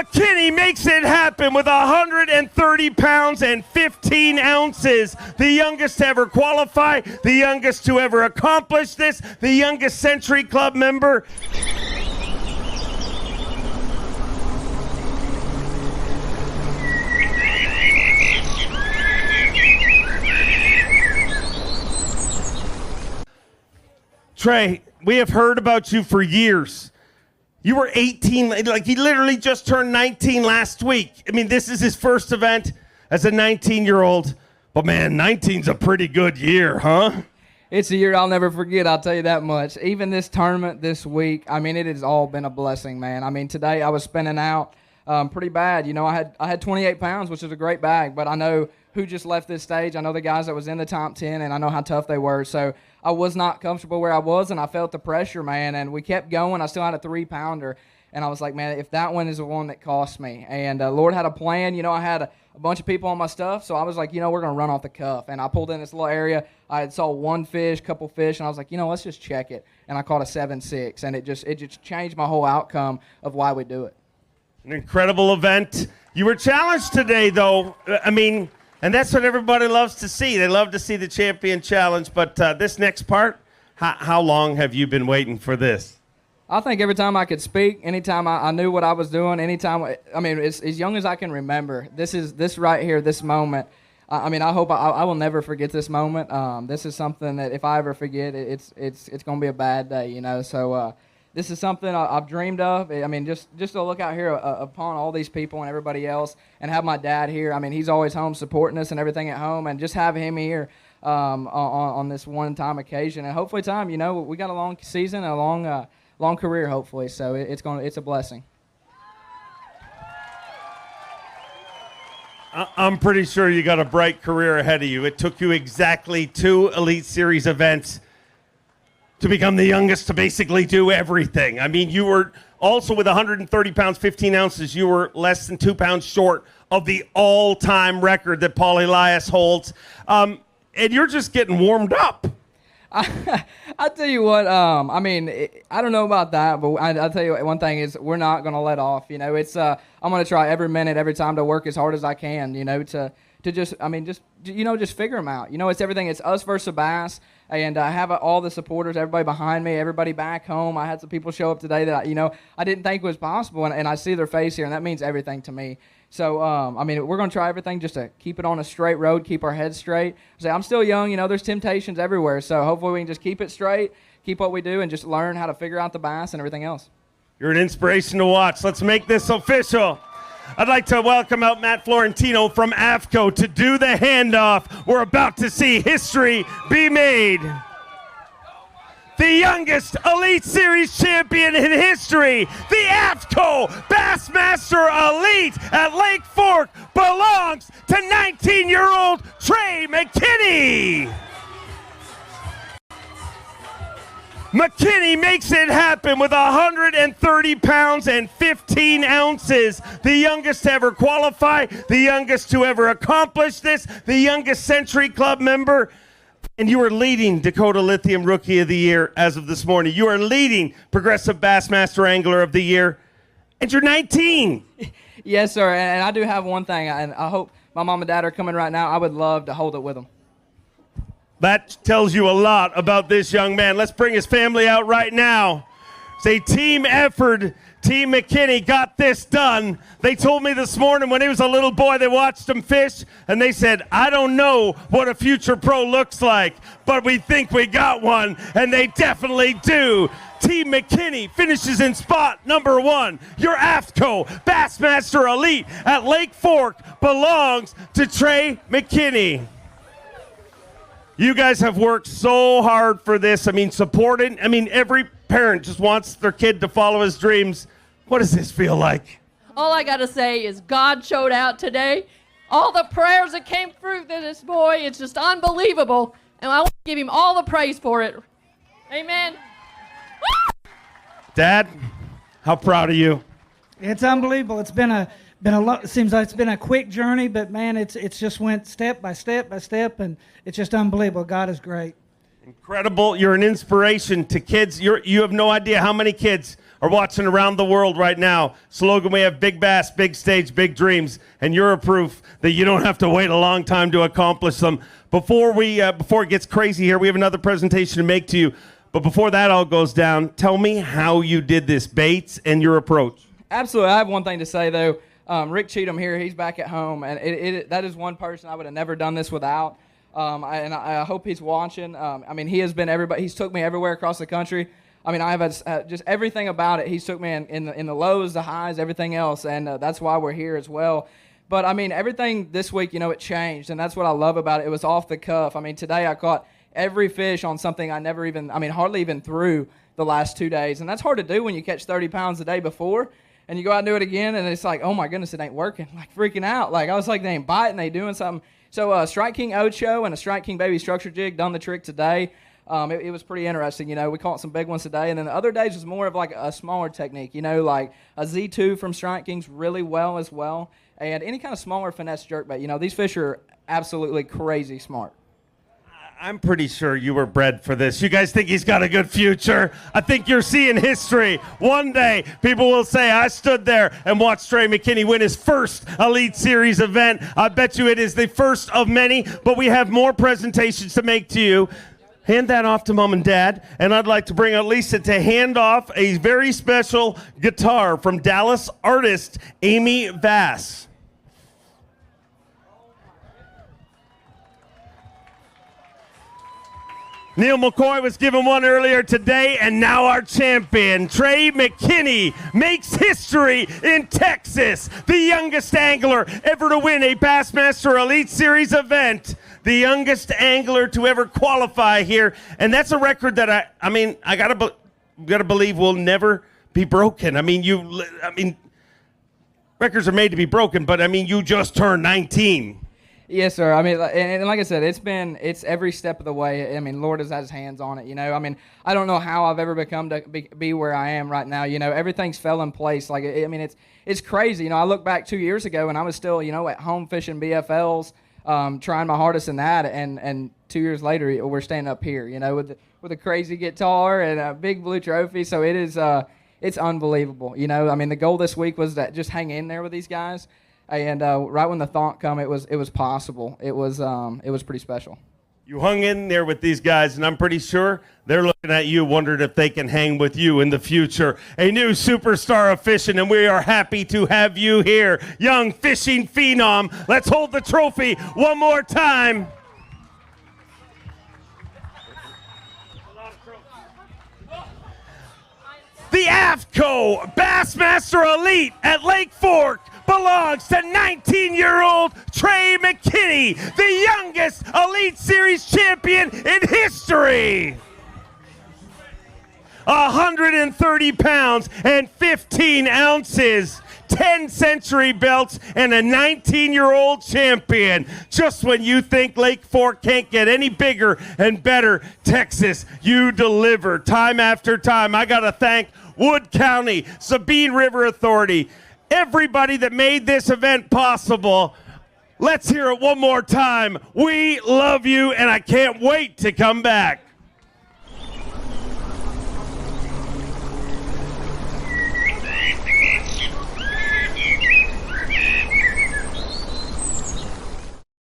McKinney makes it happen with 130 pounds and 15 ounces. The youngest to ever qualify, the youngest to ever accomplish this, the youngest Century Club member. Trey, we have heard about you for years. You were 18, like he literally just turned 19 last week. I mean, this is his first event as a 19-year-old. But man, 19's a pretty good year, huh? It's a year I'll never forget, I'll tell you that much. Even this tournament this week, I mean, it has all been a blessing, man. I mean, today I was spinning out pretty bad. You know, I had 28 pounds, which is a great bag, but I know who just left this stage. I know the guys that was in the top 10, and I know how tough they were. So I was not comfortable where I was, and I felt the pressure, man, and we kept going. I still had a 3-pounder, and I was like, man, if that one is the one that cost me. And Lord had a plan. You know, I had a bunch of people on my stuff, so I was like, you know, we're going to run off the cuff. And I pulled in this little area. I had saw one fish, couple fish, and I was like, you know, let's just check it. And I caught a 7.6, and it just changed my whole outcome of why we do it. An incredible event. You were challenged today, though. I mean, and that's what everybody loves to see. They love to see the champion challenge. But this next part, how long have you been waiting for this? I think every time I could speak, anytime I knew what I was doing, anytime, I mean, as young as I can remember, this right here, this moment, I mean, I hope I will never forget this moment. This is something that if I ever forget, it's going to be a bad day, you know. So this is something I've dreamed of. I mean, just to look out here upon all these people and everybody else and have my dad here. I mean, he's always home supporting us and everything at home, and just have him here on this one-time occasion. And hopefully time, you know, we got a long season and a long career, hopefully. So it's a blessing. I'm pretty sure you got a bright career ahead of you. It took you exactly 2 Elite Series events to become the youngest to basically do everything. I mean, you were also with 130 pounds, 15 ounces, you were less than 2 pounds short of the all-time record that Paul Elias holds. And you're just getting warmed up. I tell you what, I mean, I don't know about that, but I'll tell you one thing is we're not going to let off. You know, it's I'm going to try every minute, every time to work as hard as I can, you know, to just, I mean, just figure them out. You know, it's everything. It's us versus Bass, and I have all the supporters, everybody behind me, everybody back home. I had some people show up today that, I didn't think was possible, and I see their face here, and that means everything to me. So, I mean, we're going to try everything just to keep it on a straight road, keep our heads straight. I'm still young, you know, there's temptations everywhere. So hopefully we can just keep it straight, keep what we do, and just learn how to figure out the bass and everything else. You're an inspiration to watch. Let's make this official. I'd like to welcome out Matt Florentino from AFCO to do the handoff. We're about to see history be made. The youngest Elite Series champion in history, the AFCO Bassmaster Elite at Lake Fork, belongs to 19-year-old Trey Mckinney. McKinney makes it happen with 130 pounds and 15 ounces. The youngest to ever qualify, the youngest to ever accomplish this, the youngest Century Club member. And you are leading Dakota Lithium Rookie of the Year as of this morning. You are leading Progressive Bassmaster Angler of the Year. And you're 19. Yes, sir. And I do have one thing, and I hope my mom and dad are coming right now. I would love to hold it with them. That tells you a lot about this young man. Let's bring his family out right now. It's a team effort. Team McKinney got this done. They told me this morning when he was a little boy, they watched him fish, and they said, I don't know what a future pro looks like, but we think we got one, and they definitely do. Team McKinney finishes in spot number 1. Your AFCO Bassmaster Elite at Lake Fork belongs to Trey McKinney. You guys have worked so hard for this. I mean, supported. I mean, every parent just wants their kid to follow his dreams. What does this feel like? All I got to say is God showed out today. All the prayers that came through to this boy, it's just unbelievable. And I want to give him all the praise for it. Amen. Dad, how proud of you? It's unbelievable. It's been a lot. It seems like it's been a quick journey, but man, it's just went step by step by step, and it's just unbelievable. God is great. Incredible. You're an inspiration to kids. You have no idea how many kids are watching around the world right now. Slogan, we have big bass, big stage, big dreams, and you're a proof that you don't have to wait a long time to accomplish them. Before it gets crazy here, we have another presentation to make to you. But before that all goes down, tell me how you did this, baits and your approach. Absolutely. I have one thing to say, though. Rick Cheatham here, he's back at home, and that is one person I would have never done this without. I hope he's watching. I mean, he has been everybody. He's took me everywhere across the country. I mean, I have just everything about it. He's took me in the lows, the highs, everything else, and that's why we're here as well. But, I mean, everything this week, it changed, and that's what I love about it. It was off the cuff. I mean, today I caught every fish on something I hardly even threw the last 2 days. And that's hard to do when you catch 30 pounds the day before, and you go out and do it again, and it's like, oh, my goodness, it ain't working. Like, freaking out. Like, I was like, they ain't biting, they doing something. So, Strike King Ocho and a Strike King Baby Structure Jig done the trick today. It was pretty interesting, we caught some big ones today, and then the other days was more of like a smaller technique, like a Z2 from Strike Kings really well as well, and any kind of smaller finesse jerkbait. These fish are absolutely crazy smart. I'm pretty sure you were bred for this. You guys think he's got a good future? I think you're seeing history. One day, people will say, I stood there and watched Trey McKinney win his first Elite Series event. I bet you it is the first of many, but we have more presentations to make to you. Hand that off to Mom and Dad, and I'd like to bring out Lisa to hand off a very special guitar from Dallas artist Amy Vass. Neil McCoy was given one earlier today, and now our champion, Trey McKinney, makes history in Texas. The youngest angler ever to win a Bassmaster Elite Series event. The youngest angler to ever qualify here. And that's a record that I gotta believe will never be broken. Records are made to be broken, but you just turned 19. Yes, sir. And like I said, it's every step of the way. Lord has had his hands on it, I don't know how I've ever become to be where I am right now. Everything's fell in place. Like, it's crazy. I look back 2 years ago and I was still, at home fishing BFLs, trying my hardest in that. And 2 years later, we're standing up here, with a crazy guitar and a big blue trophy. So it's unbelievable. The goal this week was to just hang in there with these guys. And right when the thought come, it was possible. It was pretty special. You hung in there with these guys, and I'm pretty sure they're looking at you, wondering if they can hang with you in the future. A new superstar of fishing, and we are happy to have you here. Young fishing phenom. Let's hold the trophy one more time. The AFCO Bassmaster Elite at Lake Fork belongs to 19-year-old Trey McKinney, the youngest Elite Series champion in history. 130 pounds and 15 ounces, 10 century belts, and a 19-year-old champion. Just when you think Lake Fork can't get any bigger and better, Texas, you deliver time after time. I got to thank Wood County, Sabine River Authority, everybody that made this event possible. Let's hear it one more time. We love you, and I can't wait to come back.